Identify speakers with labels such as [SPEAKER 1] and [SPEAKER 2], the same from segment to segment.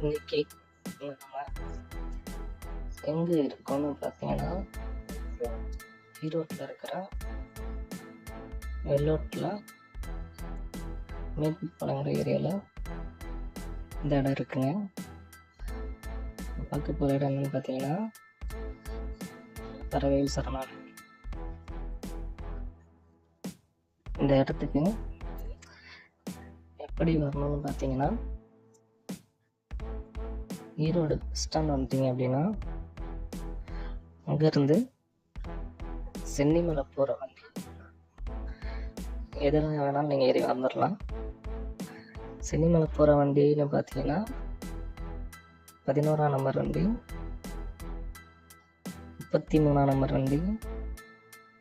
[SPEAKER 1] இன்னைக்கு நம்ம எங்கே இருக்கோம்னு பார்த்தீங்கன்னா, ஈரோட்டில் இருக்கிற வெள்ளோட்டில் மேட்டுப்பாளையங்கிற ஏரியாவில் இந்த இடம் இருக்குங்க. பார்க்க போகிற இடம் என்னன்னு பார்த்தீங்கன்னா, பறவைகள் சரணாலயம். இந்த இடத்துக்கு எப்படி வரணும்னு பார்த்தீங்கன்னா, ஈரோடு பஸ் ஸ்டாண்ட் வந்துட்டீங்க அப்படின்னா, அங்கேருந்து சென்னிமலை போகிற வண்டி எதில் வேணாலும் நீங்கள் ஏறி வந்துடலாம். சென்னிமலை போகிற வண்டின்னு பார்த்தீங்கன்னா 11ஆம் நம்பர் வண்டி, 33ஆம் நம்பர் வண்டி,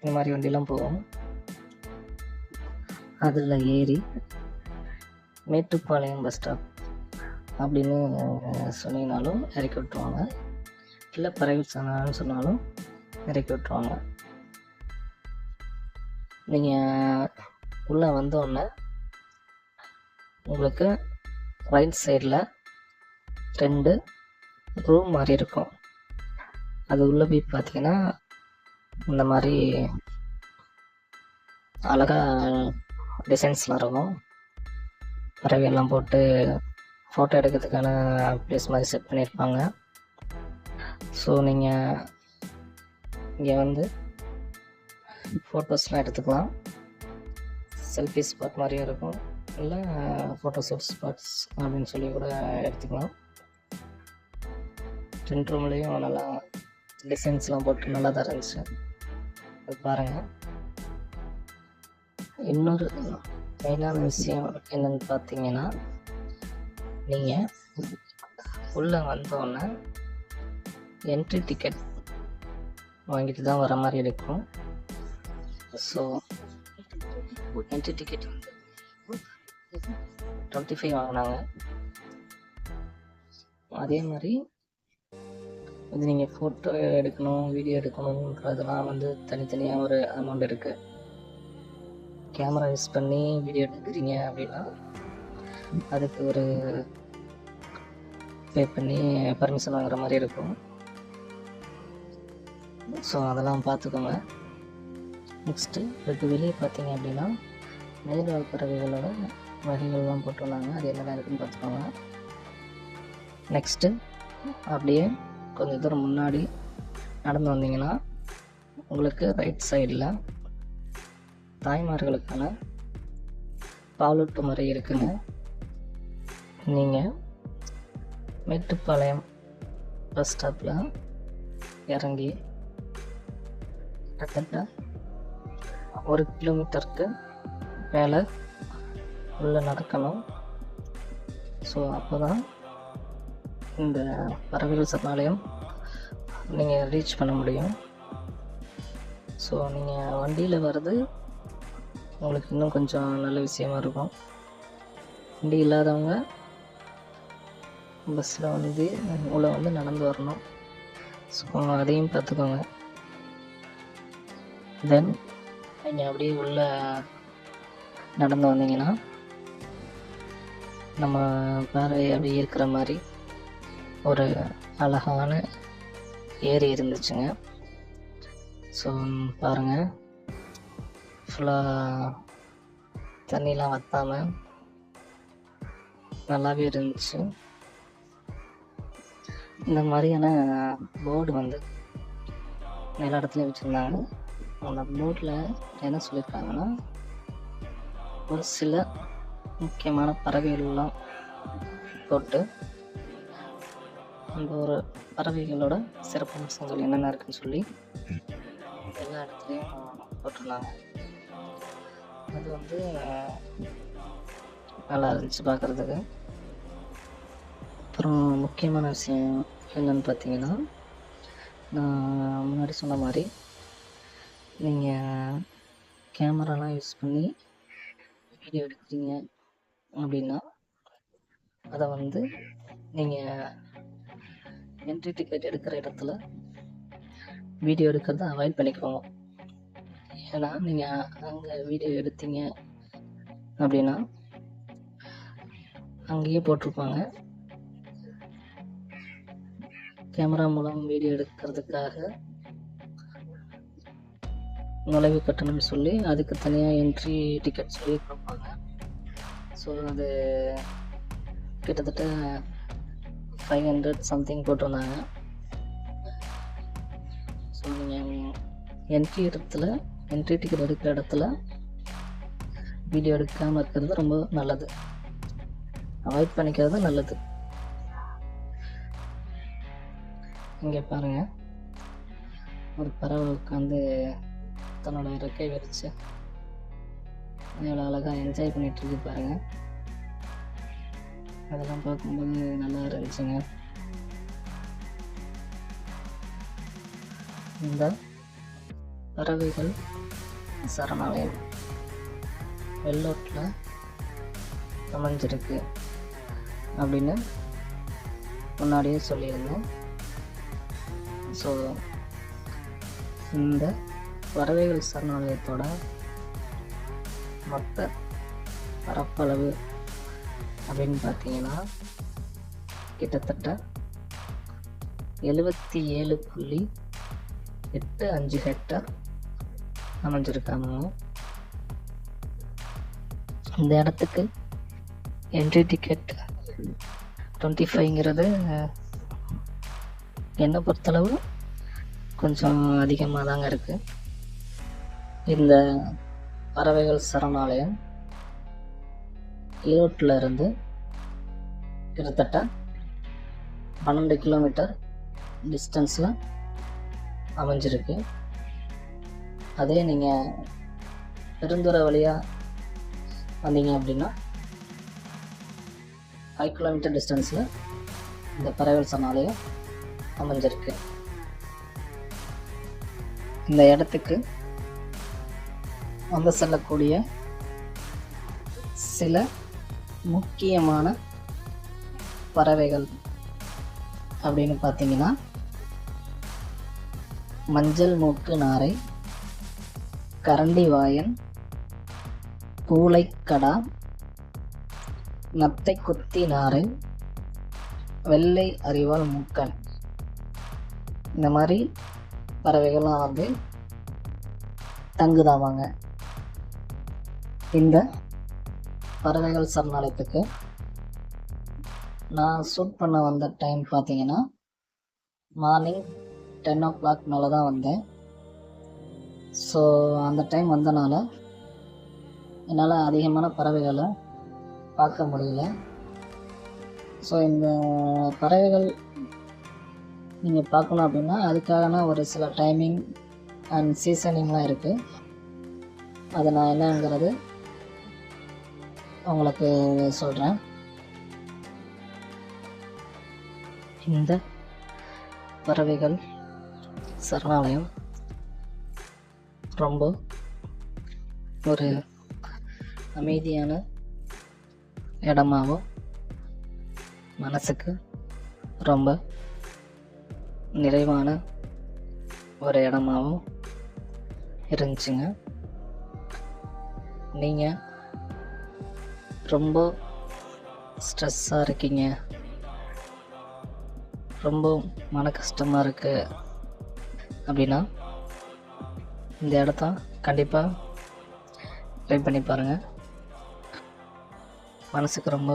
[SPEAKER 1] இந்த மாதிரி வண்டிலாம் போகும். அதில் ஏறி மேட்டுப்பாளையம் பஸ் ஸ்டாப் அப்படின்னு சொன்னீங்கனாலும் இறக்கி விட்டுருவாங்க. இல்லை பறவைகள் சரணாலயம்னு சொன்னாலும் இறக்கி விட்டுருவாங்க. நீங்கள் உள்ளே வந்தோடனே உங்களுக்கு ரைட் சைடில் 2 ரூம் மாதிரி இருக்கும். அது உள்ளே போய் பார்த்தீங்கன்னா இந்த மாதிரி அழகாக டிசைன்ஸ்லாம் இருக்கும். பறவைகள்லாம் போட்டு ஃபோட்டோ எடுக்கிறதுக்கான ப்ளேஸ் மாதிரி செட் பண்ணியிருப்பாங்க. ஸோ நீங்கள் இங்கே வந்து ஃபோட்டோஸ்லாம் எடுத்துக்கலாம். செல்ஃபி ஸ்பாட் மாதிரியும் இருக்கும், இல்லை ஃபோட்டோ ஷூட் ஸ்பாட்ஸ் அப்படின்னு சொல்லி கூட எடுத்துக்கலாம். 2 ரூம்லேயும் நல்லா டிசைன்ஸ்லாம் போட்டு நல்லா தான் இருந்துச்சு. அது பாருங்கள். இன்னொரு மெயினான விஷயம் என்னென்னு பார்த்தீங்கன்னா, நீங்கள் உள்ளே வந்தோடனே என்ட்ரி டிக்கெட் வாங்கிட்டு தான் வர மாதிரி இருக்கும். ஸோ என்ட்ரி டிக்கெட் வந்து 25 வாங்கினாங்க. அதே மாதிரி இது நீங்கள் ஃபோட்டோ எடுக்கணும், வீடியோ எடுக்கணுன்றதெல்லாம் வந்து தனித்தனியாக ஒரு அமௌண்ட் இருக்குது. கேமரா யூஸ் பண்ணி வீடியோ எடுக்கிறீங்க அப்படின்னா அதுக்கு ஒரு பே பண்ணி பர்மிஷன் வாங்குற மாதிரி இருக்கும். ஸோ அதெல்லாம் பார்த்துக்கோங்க. நெக்ஸ்ட்டு இதுக்கு வெளியே பார்த்தீங்க அப்படின்னா மேல்வாழ் பறவைகளோட வகைகள்லாம் போட்டுருந்தாங்க. அது என்னென்ன இருக்குதுன்னு பார்த்துக்கோங்க. நெக்ஸ்ட்டு அப்படியே கொஞ்சம் தூரம் முன்னாடி நடந்து வந்தீங்கன்னா உங்களுக்கு ரைட் சைடில் தாய்மார்களுக்கான பாலூட்டு முறை இருக்குங்க. நீங்கள் மேட்டுப்பாளையம் பஸ் ஸ்டாப்பில் இறங்கி கிட்டத்தட்ட 1 கிலோமீட்டருக்கு மேலே உள்ளே நடக்கணும். ஸோ அப்போ தான் இந்த பறவைகள் சரணாலயம் நீங்கள் ரீச் பண்ண முடியும். ஸோ நீங்கள் வண்டியில் வர்றது உங்களுக்கு இன்னும் கொஞ்சம் நல்ல விஷயமா இருக்கும். வண்டி இல்லாதவங்க பஸ்ஸில் வந்து உள்ளே வந்து நடந்து வரணும். ஸோ அதையும் பார்த்துக்கோங்க. தென் நீங்கள் அப்படியே உள்ளே நடந்து வந்தீங்கன்னா நம்ம பறவை அப்படி இருக்கிற மாதிரி ஒரு அழகான ஏரி இருந்துச்சுங்க. ஸோ பாருங்கள், ஃபுல்லாக தண்ணிலாம் வற்றாமல் நல்லாவே இருந்துச்சு. இந்த மாதிரியான போர்டு வந்து எல்லா இடத்துலையும் வச்சுருந்தாங்க. அந்த போர்டில் என்ன சொல்லியிருக்காங்கன்னா, ஒரு சில முக்கியமான பறவைகள்லாம் போட்டு அந்த ஒரு பறவைகளோட சிறப்பம்சங்கள் என்னென்ன இருக்குன்னு சொல்லி எல்லா இடத்துலையும் போட்டிருந்தாங்க. அது வந்து நல்லா இருந்துச்சு பார்க்குறதுக்கு. அப்புறம் முக்கியமான விஷயம் என்னென்னு பார்த்தீங்கன்னா, நான் முன்னாடி சொன்ன மாதிரி நீங்கள் கேமராலாம் யூஸ் பண்ணி வீடியோ எடுக்கிறீங்க அப்படின்னா அதை வந்து நீங்கள் என்ட்ரி டிக்கெட் எடுக்கிற இடத்துல வீடியோ எடுக்கிறத அவாய்ட் பண்ணிக்கோங்க. ஏன்னா நீங்கள் அங்கே வீடியோ எடுத்தீங்க அப்படின்னா அங்கேயே போட்டிருப்பாங்க கேமரா மூலம் வீடியோ எடுக்கிறதுக்காக நுழைவு கட்டணம் சொல்லி அதுக்கு தனியாக என்ட்ரி டிக்கெட் சொல்லி கொடுப்பாங்க. ஸோ அது கிட்டத்தட்ட 500 சம்திங் போட்டிருந்தாங்க. ஸோ நீங்கள் என்ட்ரி டிக்கெட் எடுக்கிற இடத்துல வீடியோ எடுக்காமல் இருக்கிறது ரொம்ப நல்லது, அவாய்ட் பண்ணிக்கிறது நல்லது. இங்கே பாருங்கள், ஒரு பறவை உட்காந்து தன்னோட இறக்கை விரிச்சு எவ்வளோ அழகாக என்ஜாய் பண்ணிட்டு இருக்கு பாருங்கள். அதெல்லாம் பார்க்கும்போது நல்லா இருந்துச்சுங்க. இந்த பறவைகள் சரணாலயம் வெள்ளோட்டில் அமைஞ்சிருக்கு அப்படின்னு முன்னாடியே சொல்லியிருந்தேன். ஸோ இந்த பறவைகள் சரணாலயத்தோட மொத்த பரப்பளவு அப்படின்னு பார்த்தீங்கன்னா கிட்டத்தட்ட 77.85 ஹெக்டர் அமைஞ்சிருக்காங்க. இந்த இடத்துக்கு என்ட்ரி டிக்கெட் 25ங்கிறது என்னை பொறுத்தளவு கொஞ்சம் அதிகமாக தாங்க இருக்குது. இந்த பறவைகள் சரணாலயம் ஈரோட்டில் இருந்து கிட்டத்தட்ட 12 கிலோமீட்டர் டிஸ்டன்ஸில் அமைஞ்சிருக்கு. அதே நீங்கள் பெருந்துறை வழியாக வந்தீங்க அப்படின்னா 5 கிலோமீட்டர் டிஸ்டன்ஸில் இந்த பறவைகள் சரணாலயம் அமைஞ்சிருக்கு. இந்த இடத்துக்கு வந்து செல்லக்கூடிய சில முக்கியமான பறவைகள் அப்படின்னு பார்த்தீங்கன்னா மஞ்சள் மூக்கு நாரை, கரண்டி வாயன், பூளைக்கடா, நத்தை குத்தி நாரை, வெள்ளை அரிவாள் மூக்கன், இந்த மாதிரி பறவைகள்லாம் வந்து தங்குதாவாங்க. இந்த பறவைகள் சரணாலயத்துக்கு நான் ஷூட் பண்ண வந்த டைம் பார்த்தீங்கன்னா மார்னிங் 10 o'clock மேலே தான் வந்தேன். ஸோ அந்த டைம் வந்தனால என்னால் அதிகமான பறவைகளை பார்க்க முடியல. ஸோ இந்த பறவைகள் நீங்கள் பார்க்கணும் அப்படின்னா அதுக்கான ஒரு சில டைமிங் அண்ட் சீசனிங்லாம் இருக்குது. அதை நான் என்னங்கிறது உங்களுக்கு சொல்கிறேன். இந்த பறவைகள் சரணாலயம் ரொம்ப ஒரு அமைதியான இடமாகவும் மனசுக்கு ரொம்ப நிறைவான ஒரு இடமாகவும் இருந்துச்சுங்க. நீங்கள் ரொம்ப ஸ்ட்ரெஸ்ஸாக இருக்கீங்க, ரொம்ப மன கஷ்டமாக இருக்குது அப்படின்னா இந்த இடத்த கண்டிப்பாக ட்ரை பண்ணி பாருங்கள். மனசுக்கு ரொம்ப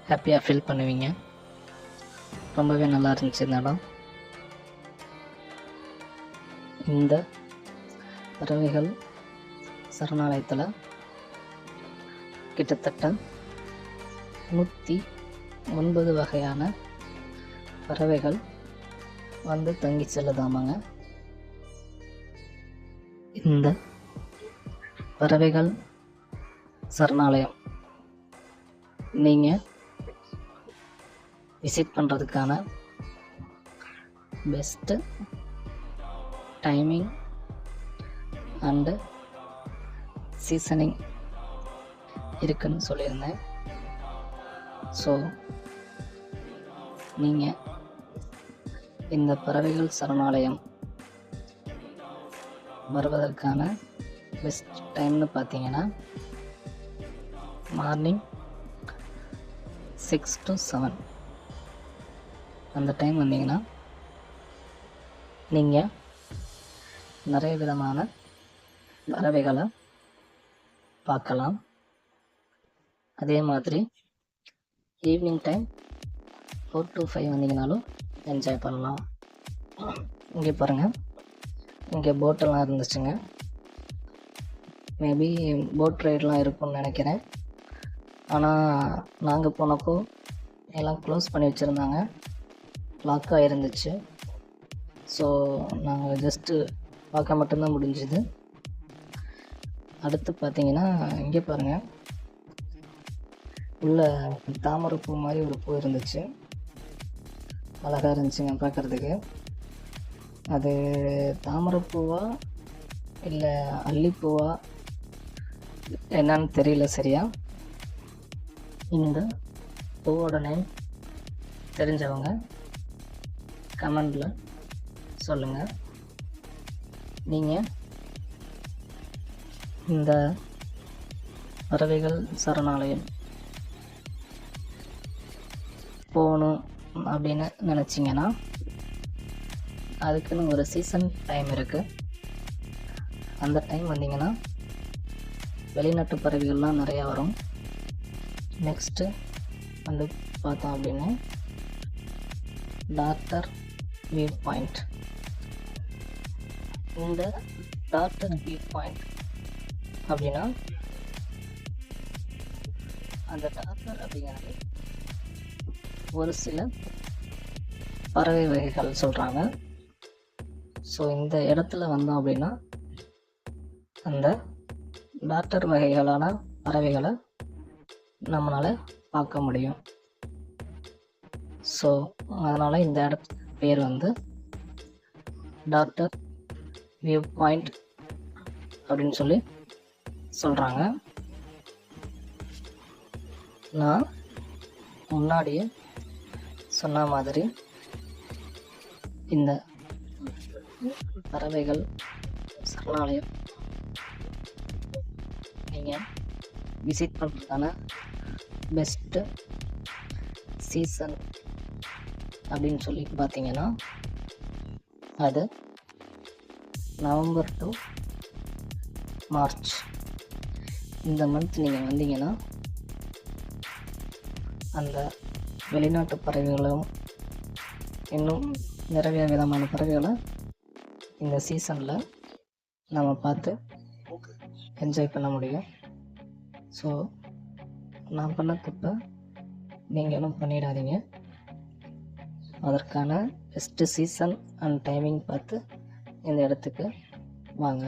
[SPEAKER 1] ஹாப்பியாக ஃபீல் பண்ணுவீங்க. ரொம்பவே நல்லா இருந்துச்சு இந்த இடம். இந்த பறவைகள் சரணாலயத்தில் கிட்டத்தட்ட 109 வகையான பறவைகள் வந்து தங்கி செல்லுதாமாங்க. இந்த பறவைகள் சரணாலயம் நீங்கள் விசிட் பண்ணுறதுக்கான பெஸ்ட்டு டைமிங் அண்டு சீசனிங் இருக்குன்னு சொல்லியிருந்தேன். ஸோ நீங்கள் இந்த பறவைகள் சரணாலயம் வருவதற்கான பெஸ்ட் டைம்னு பார்த்தீங்கன்னா மார்னிங் 6 to 7 அந்த டைம் வந்தீங்கன்னா நீங்கள் நிறைய விதமான பறவைகளை பார்க்கலாம். அதே மாதிரி ஈவினிங் டைம் 4 to 5 வந்தீங்கனாலும் என்ஜாய் பண்ணலாம். இங்கே பாருங்கள், இங்கே போட்டெல்லாம் இருந்துச்சுங்க. மேபி போட் ரைடெலாம் இருக்கும்னு நினைக்கிறேன். ஆனால் நாங்கள் போனப்போ எல்லாம் க்ளோஸ் பண்ணி வச்சுருந்தாங்க, லாக்காக இருந்துச்சு. ஸோ நாங்கள் ஜஸ்ட்டு பார்க்க மட்டும்தான் முடிஞ்சுது. அடுத்து பார்த்தீங்கன்னா இங்கே பாருங்கள், உள்ள தாமரைப்பூ மாதிரி ஒரு பூ இருந்துச்சு, அழகாக இருந்துச்சுங்க பார்க்குறதுக்கு. அது தாமரைப்பூவா இல்லை அல்லிப்பூவா என்னன்னு தெரியல சரியா. இந்த பூவோட நேம் தெரிஞ்சவங்க கமெண்டில் சொல்லுங்கள். நீங்கள் இந்த பறவைகள் சரணாலயம் போகணும் அப்படின்னு நினச்சிங்கன்னா அதுக்குன்னு ஒரு சீசன் டைம் இருக்குது. அந்த டைம் வந்தீங்கன்னா வெளிநாட்டு பறவைகள்லாம் நிறையா வரும். நெக்ஸ்ட்டு வந்து பார்த்தோம் அப்படின்னா டாக்டர் வியூ பாயிண்ட். இந்த டாக்டர் வியூ பாயிண்ட் அப்படின்னா அந்த டாக்டர் அப்படிங்கிறது ஒரு சில பறவை வகைகள் சொல்கிறாங்க. ஸோ இந்த இடத்துல வந்தோம் அப்படின்னா அந்த டாக்டர் வகைகளான பறவைகளை நம்மளால் பார்க்க முடியும். ஸோ அதனால் இந்த இடத்துக்கு பேர் வந்து டாக்டர் வியூ பாயிண்ட் அப்படின்னு சொல்லி சொல்கிறாங்க. நான் முன்னாடியே சொன்ன மாதிரி இந்த பறவைகள் சரணாலயம் நீங்கள் விசிட் பண்ணுறதுக்கான பெஸ்ட்டு சீசன் அப்படின்னு சொல்லி பார்த்தீங்கன்னா அது நவம்பர் டு மார்ச். இந்த மந்த் நீங்கள் வந்தீங்கன்னா அந்த வெளிநாட்டு பறவைகளும் இன்னும் நிறைய விதமான பறவைகளை இந்த சீசனில் நம்ம பார்த்து என்ஜாய் பண்ண முடியும். ஸோ நான் பண்ண தப்ப நீங்களும் பண்ணிடாதீங்க. அதற்கான பெஸ்ட்டு சீசன் அண்ட் டைமிங் பார்த்து இந்த இடத்துக்கு வாங்க.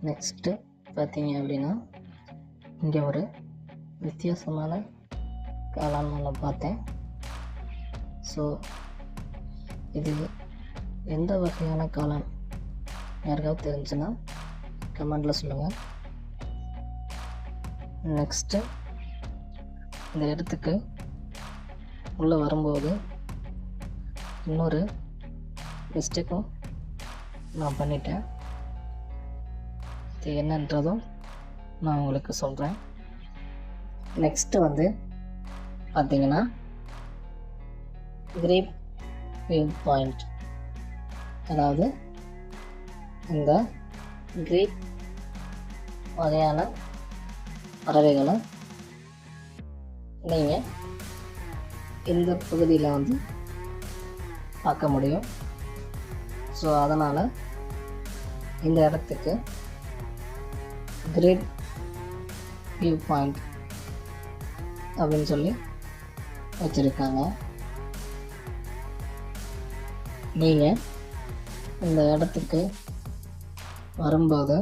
[SPEAKER 1] நெக்ஸ்ட்டு பார்த்தீங்க அப்படின்னா இங்கே ஒரு வித்தியாசமான காளான் நான் பார்த்தேன். ஸோ இது எந்த வகையான காளான் யாருக்காவது தெரிஞ்சுன்னா கமெண்டில் சொல்லுங்கள். நெக்ஸ்ட்டு இந்த இடத்துக்கு உள்ளே வரும்போது இன்னொரு மிஸ்டேக்கும் நான் பண்ணிட்டேன். இது என்னன்றதும் நான் உங்களுக்கு சொல்கிறேன். நெக்ஸ்ட்டு வந்து பார்த்தீங்கன்னா கிரேப் வியூ பாயிண்ட், அதாவது இந்த கிரேப் வகையான பறவைகளை நீங்கள் இந்த பகுதியில் வந்து பார்க்க முடியும். ஸோ அதனால் இந்த இடத்துக்கு கிரேட் வியூ பாயிண்ட் அப்படின்னு சொல்லி வச்சுருக்காங்க. நீங்கள் இந்த இடத்துக்கு வரும்போது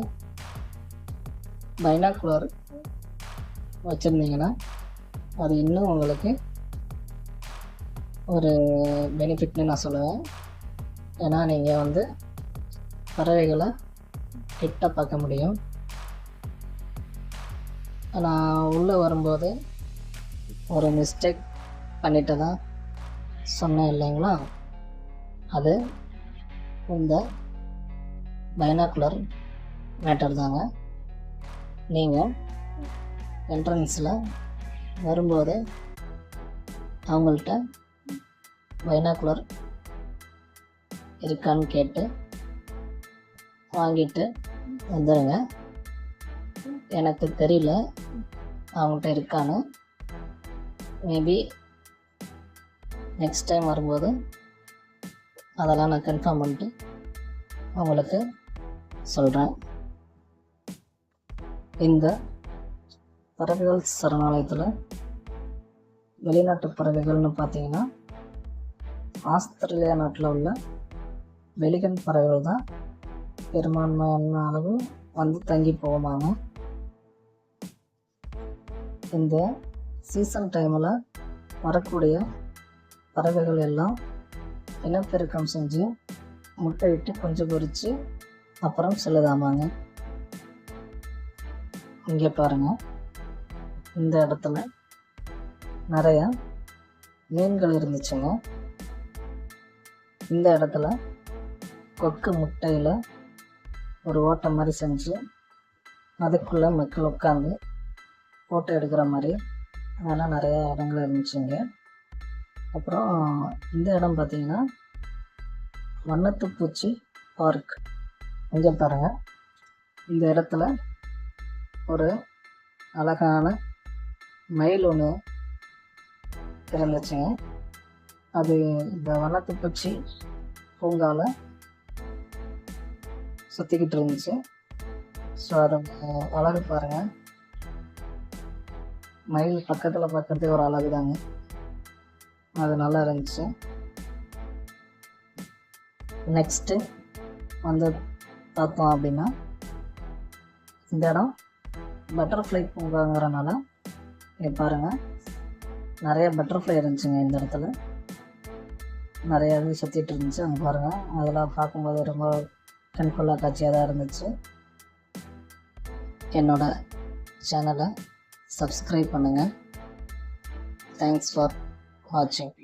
[SPEAKER 1] பைனாக்குலர் வச்சுருந்தீங்கன்னா அது இன்னும் உங்களுக்கு ஒரு பெனிஃபிட்னு நான் சொல்லுவேன். ஏன்னா நீங்கள் வந்து பறவைகளை கிட்ட பார்க்க முடியும். நான் உள்ளே வரும்போது ஒரு மிஸ்டேக் பண்ணிட்டு தான் சொன்னேன் இல்லைங்களா, அது இந்த பைனாக்குலர் மேட்டர் தாங்க. நீங்கள் என்ட்ரன்ஸில் வரும்போது அவங்கள்ட்ட பைனாக்குலர் இருக்கான்னு கேட்டு வாங்கிட்டு வந்துடுங்க. எனக்கு தெரியல அவங்கள்ட்ட இருக்கான்னு. மேபி நெக்ஸ்ட் டைம் வரும்போது அதெல்லாம் நான் கன்ஃபார்ம் பண்ணிட்டு உங்களுக்கு சொல்கிறேன். இந்த பறவைகள் சரணாலயத்தில் வெளிநாட்டு பறவைகள்னு பார்த்தீங்கன்னா ஆஸ்திரேலியா நாட்டில் உள்ள வெளிகன் பறவைகள் தான் பெரும்பான்மையான அளவு வந்து தங்கி போவாங்க. இந்த சீசன் டைமில் வரக்கூடிய பறவைகள் எல்லாம் இனப்பெருக்கம் செஞ்சு முட்டையிட்டு கொஞ்சம் பொரித்து அப்புறம் செல்லுதாமாங்க. இங்கே பாருங்கள், இந்த இடத்துல நிறைய மீன்கள் இருந்துச்சுங்க. இந்த இடத்துல கொக்கு முட்டையில் ஒரு ஓட்டை மாதிரி செஞ்சு அதுக்குள்ளே மக்கள் உட்காந்து ஃபோட்டோ எடுக்கிற மாதிரி அதெல்லாம் நிறையா இடங்கள் இருந்துச்சுங்க. அப்புறம் இந்த இடம் பார்த்திங்கன்னா வண்ணத்துப்பூச்சி பார்க். இங்கே பாருங்கள், இந்த இடத்துல ஒரு அழகான மயில் ஒன்று இருந்துச்சுங்க. அது இந்த வண்ணத்துப்பூச்சி பூங்காவில் சுற்றிக்கிட்டு இருந்துச்சு. ஸோ அதை அழகு பாருங்கள், மயில் பக்கத்தில் பார்க்கறதுக்கு ஒரு அழகு தாங்க, அது நல்லா இருந்துச்சு. நெக்ஸ்ட்டு வந்து பார்த்தோம் அப்படின்னா இந்த இடம் பட்டர்ஃப்ளை பூங்காங்கிறனால இங்கே பாருங்கள் நிறைய பட்டர்ஃப்ளை இருந்துச்சுங்க. இந்த இடத்துல நிறையாவே சுற்றிட்டு இருந்துச்சு. அங்கே பாருங்கள், அதெல்லாம் பார்க்கும்போது ரொம்ப கண்கொள்ளா காட்சியாக தான் இருந்துச்சு. என்னோடய சேனலை சப்ஸ்கிரைப் பண்ணுங்கள். தேங்க்ஸ் ஃபார் வாட்சிங்.